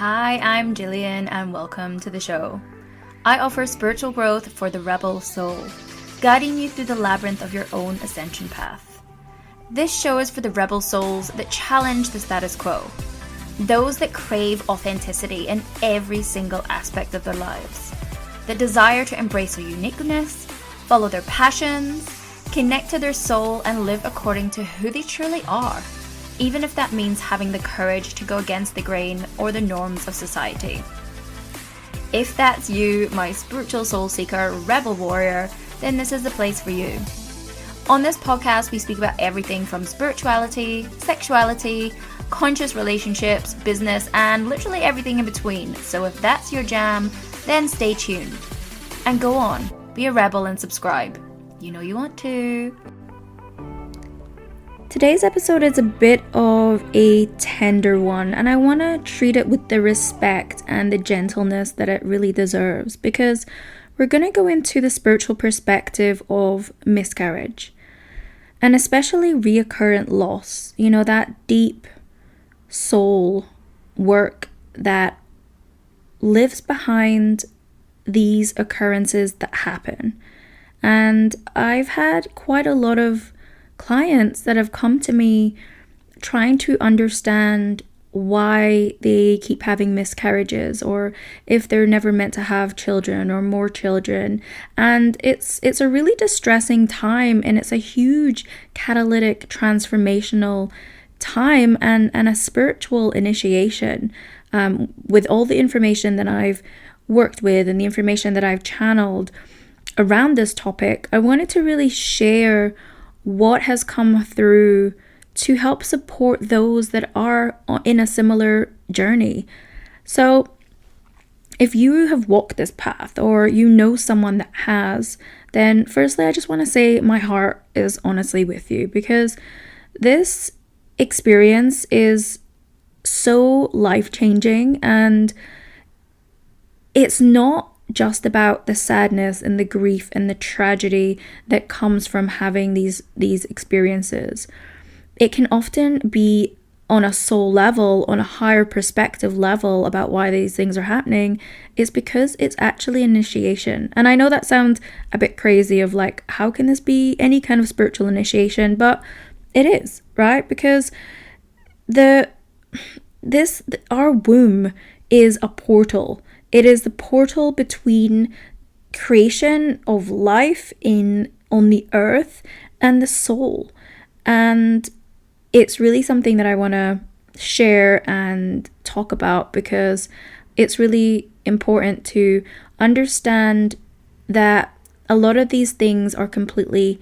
Hi, I'm Gillian and welcome to the show. I offer spiritual growth for the rebel soul, guiding you through the labyrinth of your own ascension path. This show is for the rebel souls that challenge the status quo, those that crave authenticity in every single aspect of their lives, that desire to embrace their uniqueness, follow their passions, connect to their soul and live according to who they truly are, even if that means having the courage to go against the grain or the norms of society. If that's you, my spiritual soul seeker, rebel warrior, then this is the place for you. On this podcast, we speak about everything from spirituality, sexuality, conscious relationships, business, and literally everything in between. So if that's your jam, then stay tuned. And go on, be a rebel and subscribe. You know you want to. Today's episode is a bit of a tender one, and I want to treat it with the respect and the gentleness that it really deserves, because we're going to go into the spiritual perspective of miscarriage, and especially reoccurrent loss, that deep soul work that lives behind these occurrences that happen. And I've had quite a lot of clients that have come to me trying to understand why they keep having miscarriages, or if they're never meant to have children or more children. And it's a really distressing time, and it's a huge catalytic transformational time and a spiritual initiation. With all the information that I've worked with and the information that I've channeled around this topic, I wanted to really share what has come through to help support those that are in a similar journey. So if you have walked this path, or you know someone that has, then firstly, I just want to say my heart is honestly with you, because this experience is so life-changing, and it's not just about the sadness and the grief and the tragedy that comes from having these experiences. It can often be on a soul level, on a higher perspective level about why these things are happening. It's because it's actually initiation. And I know that sounds a bit crazy of like, how can this be any kind of spiritual initiation? But it is, right? Because our womb is a portal. It is the portal between creation of life on the earth and the soul. And it's really something that I want to share and talk about, because it's really important to understand that a lot of these things are completely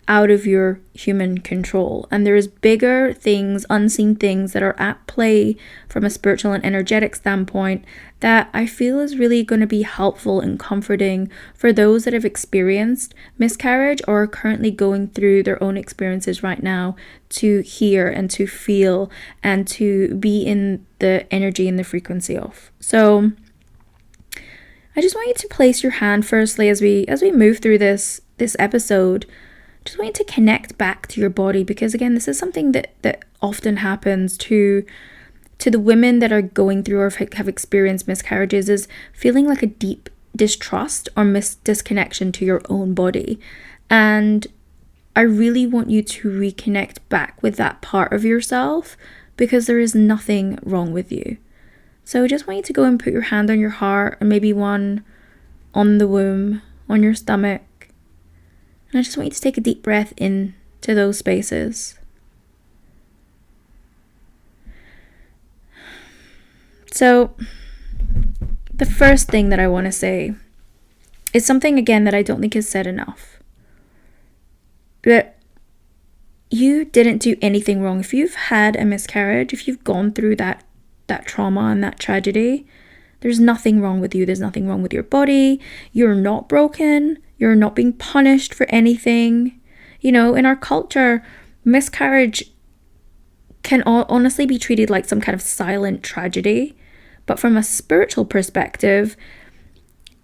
out of your human control, and there's bigger things, unseen things that are at play from a spiritual and energetic standpoint that I feel is really going to be helpful and comforting for those that have experienced miscarriage or are currently going through their own experiences right now, to hear and to feel and to be in the energy and the frequency of. So I just want you to place your hand firstly as we move through this episode. Just want you to connect back to your body, because again, this is something that often happens to the women that are going through or have experienced miscarriages, is feeling like a deep distrust or disconnection to your own body. And I really want you to reconnect back with that part of yourself, because there is nothing wrong with you. So I just want you to go and put your hand on your heart, and maybe one on the womb, on your stomach. And I just want you to take a deep breath into those spaces. So the first thing that I want to say is something, again, that I don't think is said enough. But you didn't do anything wrong. If you've had a miscarriage, if you've gone through that trauma and that tragedy, there's nothing wrong with you. There's nothing wrong with your body. You're not broken. You're not being punished for anything. In our culture, miscarriage can honestly be treated like some kind of silent tragedy. But from a spiritual perspective,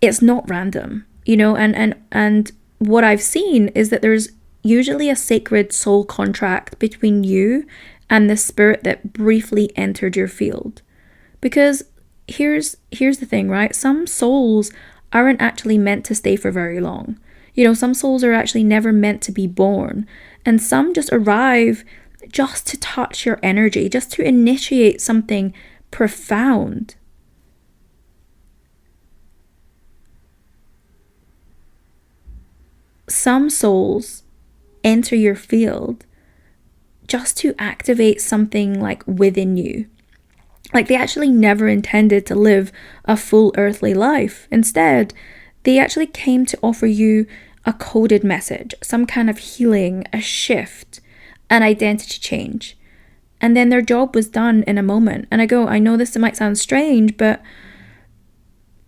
it's not random, and what I've seen is that there's usually a sacred soul contract between you and the spirit that briefly entered your field. Because here's the thing, right? Some souls aren't actually meant to stay for very long. Some souls are actually never meant to be born, and some just arrive just to touch your energy, just to initiate something profound. Some souls enter your field just to activate something like within you. Like they actually never intended to live a full earthly life. Instead, they actually came to offer you a coded message, some kind of healing, a shift, an identity change. And then their job was done in a moment. And I know this might sound strange, but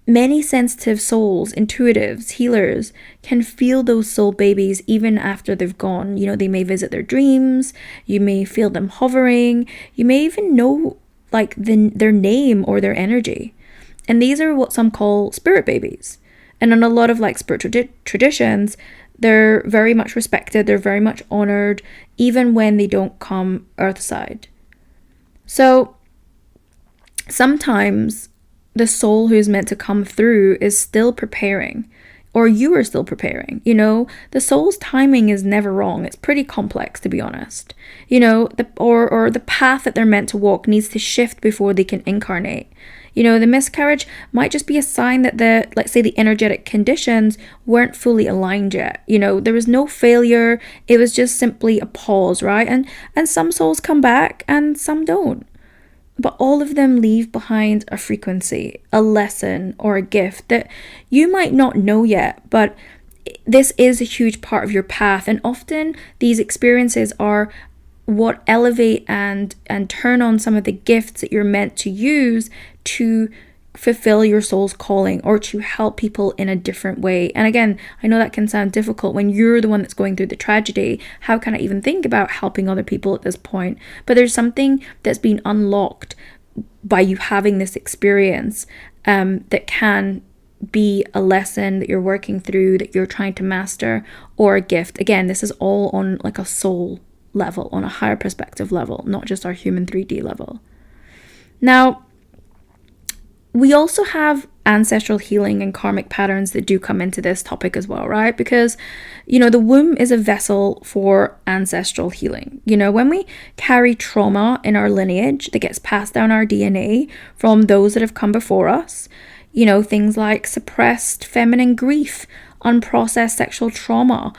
many sensitive souls, intuitives, healers can feel those soul babies even after they've gone. They may visit their dreams, you may feel them hovering, you may even know like their name or their energy. And these are what some call spirit babies. And in a lot of like spiritual traditions, they're very much respected, they're very much honored, even when they don't come earthside. So sometimes the soul who's meant to come through is still preparing, or you are still preparing. The soul's timing is never wrong. It's pretty complex, to be honest. The path that they're meant to walk needs to shift before they can incarnate. The miscarriage might just be a sign that let's say the energetic conditions weren't fully aligned yet. There was no failure. It was just simply a pause, right? And some souls come back and some don't. But all of them leave behind a frequency, a lesson, or a gift that you might not know yet, but this is a huge part of your path. And often these experiences are what elevate and turn on some of the gifts that you're meant to use to fulfill your soul's calling or to help people in a different way. And again, I know that can sound difficult when you're the one that's going through the tragedy. How can I even think about helping other people at this point? But there's something that's been unlocked by you having this experience that can be a lesson that you're working through, that you're trying to master, or a gift. Again, this is all on like a soul level, on a higher perspective level, not just our human 3D level. Now, we also have ancestral healing and karmic patterns that do come into this topic as well, right? Because, the womb is a vessel for ancestral healing. When we carry trauma in our lineage that gets passed down our DNA from those that have come before us, things like suppressed feminine grief, unprocessed sexual trauma,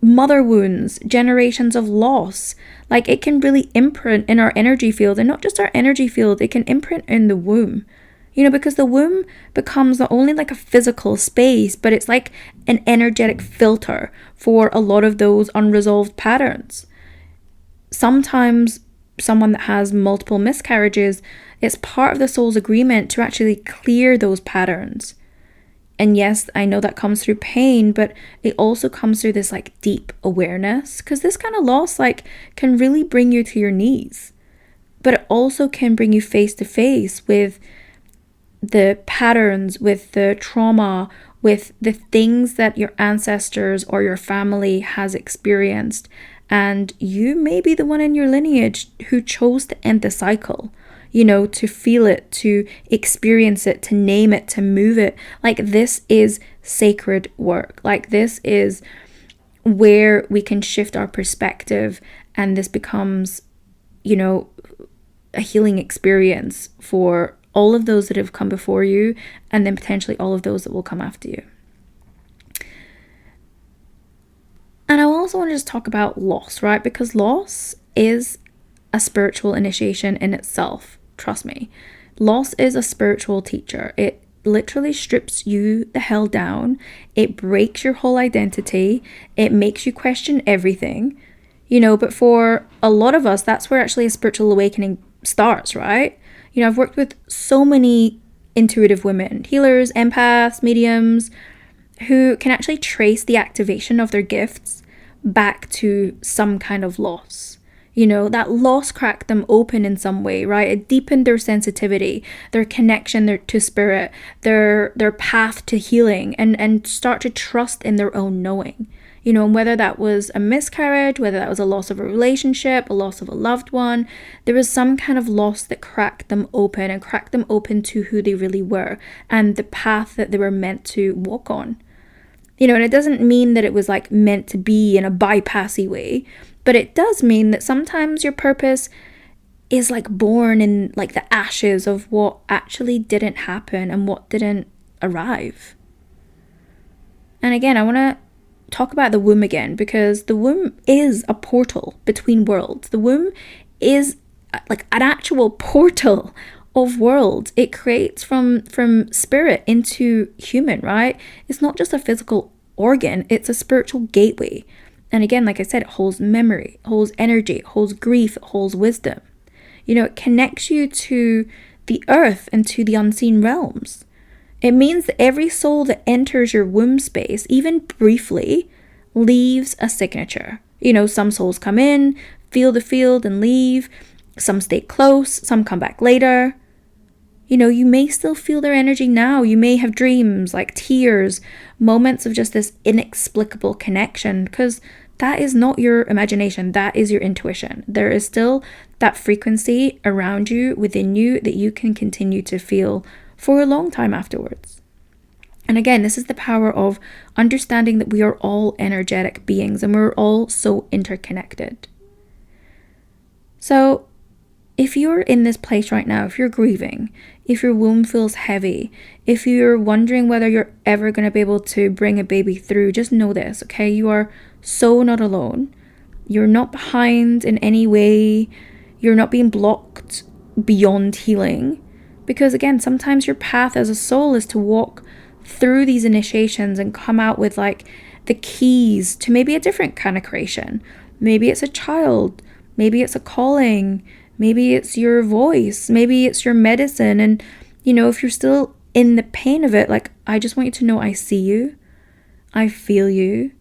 mother wounds, generations of loss, like it can really imprint in our energy field. And not just our energy field, it can imprint in the womb. Because the womb becomes not only like a physical space, but it's like an energetic filter for a lot of those unresolved patterns. Sometimes someone that has multiple miscarriages, it's part of the soul's agreement to actually clear those patterns. And yes, I know that comes through pain, but it also comes through this like deep awareness, because this kind of loss like can really bring you to your knees, but it also can bring you face to face with the patterns, with the trauma, with the things that your ancestors or your family has experienced. And you may be the one in your lineage who chose to end the cycle, to feel it, to experience it, to name it, to move it. Like this is sacred work. Like this is where we can shift our perspective, and this becomes, a healing experience for all of those that have come before you, and then potentially all of those that will come after you. And I also want to just talk about loss, right? Because loss is a spiritual initiation in itself. Trust me. Loss is a spiritual teacher. It literally strips you the hell down. It breaks your whole identity. It makes you question everything. But for a lot of us, that's where actually a spiritual awakening starts, right? I've worked with so many intuitive women, healers, empaths, mediums, who can actually trace the activation of their gifts back to some kind of loss. That loss cracked them open in some way, right? It deepened their sensitivity, their connection to spirit, their path to healing, and start to trust in their own knowing. And whether that was a miscarriage, whether that was a loss of a relationship, a loss of a loved one, there was some kind of loss that cracked them open and cracked them open to who they really were and the path that they were meant to walk on. And it doesn't mean that it was like meant to be in a bypassy way, but it does mean that sometimes your purpose is like born in like the ashes of what actually didn't happen and what didn't arrive. And again, I want to talk about the womb again, because the womb is a portal between worlds. The womb is like an actual portal of worlds. It creates from spirit into human, right? It's not just a physical organ, it's a spiritual gateway. And again, like I said, it holds memory, it holds energy, it holds grief, it holds wisdom. It connects you to the earth and to the unseen realms. It means that every soul that enters your womb space, even briefly, leaves a signature. Some souls come in, feel the field and leave. Some stay close, some come back later. You may still feel their energy now. You may have dreams, like tears, moments of just this inexplicable connection, because that is not your imagination. That is your intuition. There is still that frequency around you, within you, that you can continue to feel for a long time afterwards. And again, this is the power of understanding that we are all energetic beings and we're all so interconnected. So if you're in this place right now, if you're grieving, if your womb feels heavy, if you're wondering whether you're ever going to be able to bring a baby through, just know this, okay? You are so not alone. You're not behind in any way. You're not being blocked beyond healing. Because again, sometimes your path as a soul is to walk through these initiations and come out with like the keys to maybe a different kind of creation. Maybe it's a child. Maybe it's a calling. Maybe it's your voice. Maybe it's your medicine. And, if you're still in the pain of it, like, I just want you to know I see you. I feel you.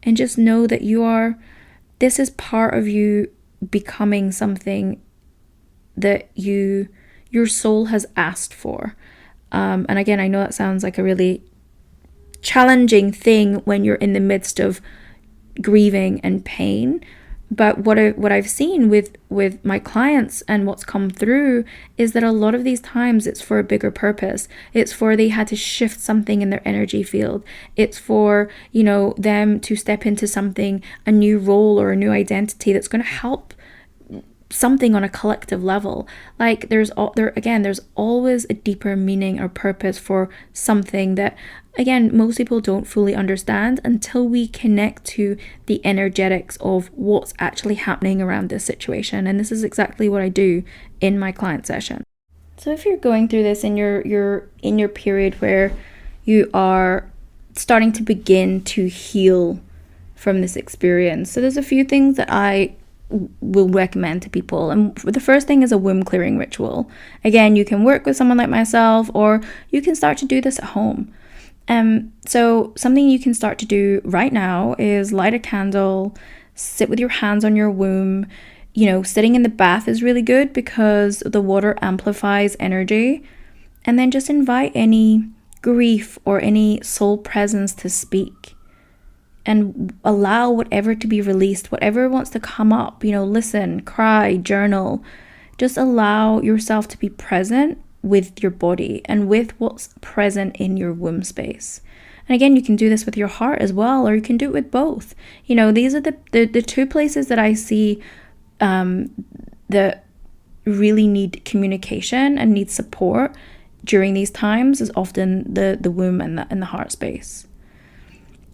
And just know that this is part of you becoming something that your soul has asked for. And again, I know that sounds like a really challenging thing when you're in the midst of grieving and pain. But what I've seen with my clients and what's come through is that a lot of these times it's for a bigger purpose. It's for they had to shift something in their energy field. It's for, them to step into something, a new role or a new identity that's going to help something on a collective level. Like there's always a deeper meaning or purpose for something that, again, most people don't fully understand until we connect to the energetics of what's actually happening around this situation. And this is exactly what I do in my client session. So if you're going through this and you're in your period where you are starting to begin to heal from this experience, so there's a few things that I will recommend to people. And the first thing is a womb clearing ritual. Again, you can work with someone like myself, or you can start to do this at home. So something you can start to do right now is light a candle, sit with your hands on your womb. Sitting in the bath is really good because the water amplifies energy. And then just invite any grief or any soul presence to speak. And allow whatever to be released, whatever wants to come up, listen, cry, journal. Just allow yourself to be present with your body and with what's present in your womb space. And again, you can do this with your heart as well, or you can do it with both. These are the two places that I see that really need communication and need support during these times, is often the womb and the heart space.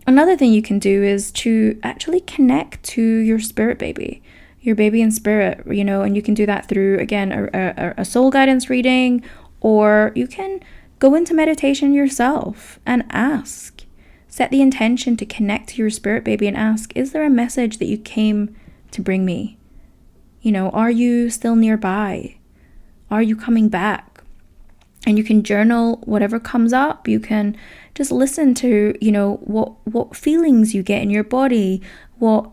Another thing you can do is to actually connect to your spirit baby, your baby in spirit, and you can do that through, again, a soul guidance reading, or you can go into meditation yourself and ask. Set the intention to connect to your spirit baby and ask, is there a message that you came to bring me? Are you still nearby? Are you coming back? And you can journal whatever comes up. You can just listen to, what feelings you get in your body, what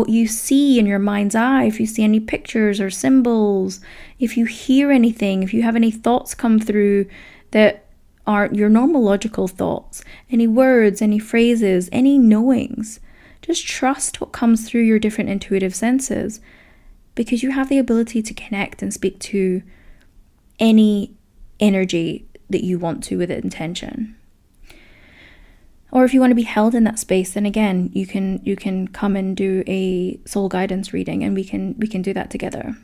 you see in your mind's eye, if you see any pictures or symbols, if you hear anything, if you have any thoughts come through that aren't your normal logical thoughts, any words, any phrases, any knowings. Just trust what comes through your different intuitive senses, because you have the ability to connect and speak to any energy that you want to with intention. Or if you want to be held in that space, then again, you can come and do a soul guidance reading, and we can do that together.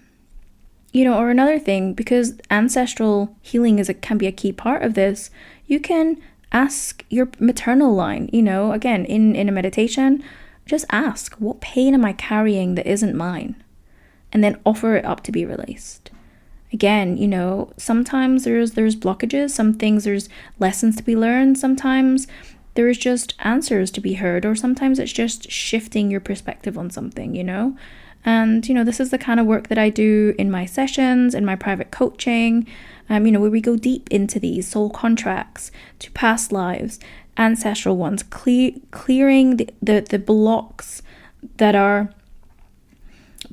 Or another thing, because ancestral healing can be a key part of this, you can ask your maternal line, again, in a meditation, just ask, what pain am I carrying that isn't mine? And then offer it up to be released. Again, sometimes there's blockages, some things there's lessons to be learned, sometimes there's just answers to be heard, or sometimes it's just shifting your perspective on something, And, this is the kind of work that I do in my sessions, in my private coaching, where we go deep into these soul contracts to past lives, ancestral ones, clearing the blocks that are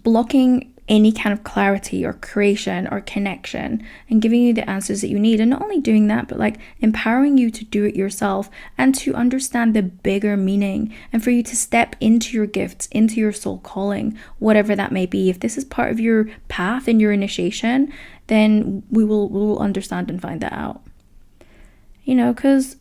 blocking any kind of clarity or creation or connection, and giving you the answers that you need. And not only doing that, but like empowering you to do it yourself and to understand the bigger meaning, and for you to step into your gifts, into your soul calling, whatever that may be. If this is part of your path and your initiation, then we will understand and find that out. Because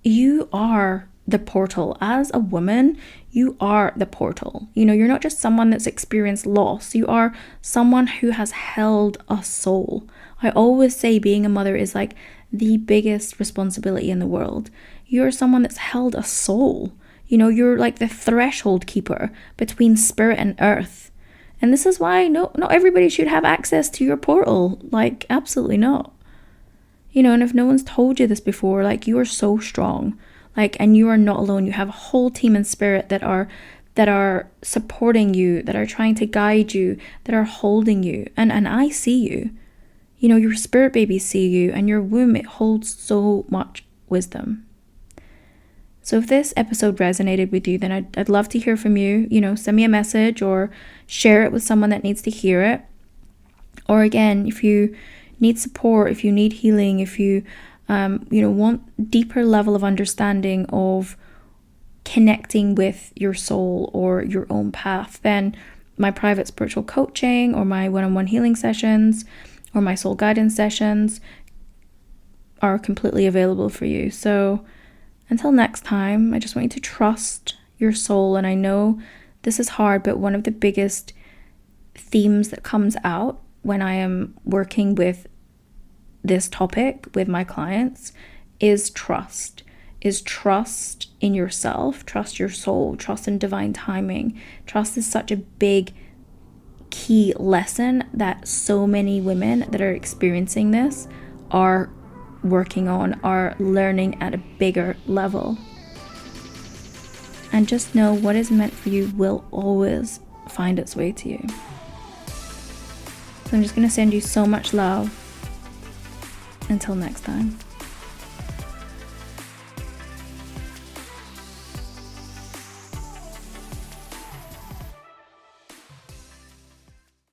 you are the portal. As a woman, you are the portal. You're not just someone that's experienced loss. You are someone who has held a soul. I always say being a mother is like the biggest responsibility in the world. You're someone that's held a soul. You're like the threshold keeper between spirit and earth. And this is why not everybody should have access to your portal. Like, absolutely not. And if no one's told you this before, like, you are so strong. And you are not alone. You have a whole team in spirit that are supporting you, that are trying to guide you, that are holding you. And I see you. Your spirit babies see you, and your womb, it holds so much wisdom. So if this episode resonated with you, then I'd love to hear from you. Send me a message or share it with someone that needs to hear it. Or again, if you need support, if you need healing, if you want deeper level of understanding of connecting with your soul or your own path, then my private spiritual coaching or my one-on-one healing sessions or my soul guidance sessions are completely available for you. So until next time, I just want you to trust your soul. And I know this is hard, but one of the biggest themes that comes out when I am working with this topic with my clients is trust in yourself, trust your soul, trust in divine timing. Trust is such a big key lesson that so many women that are experiencing this are working on, are learning at a bigger level. And just know what is meant for you will always find its way to you. So I'm just going to send you so much love. Until next time.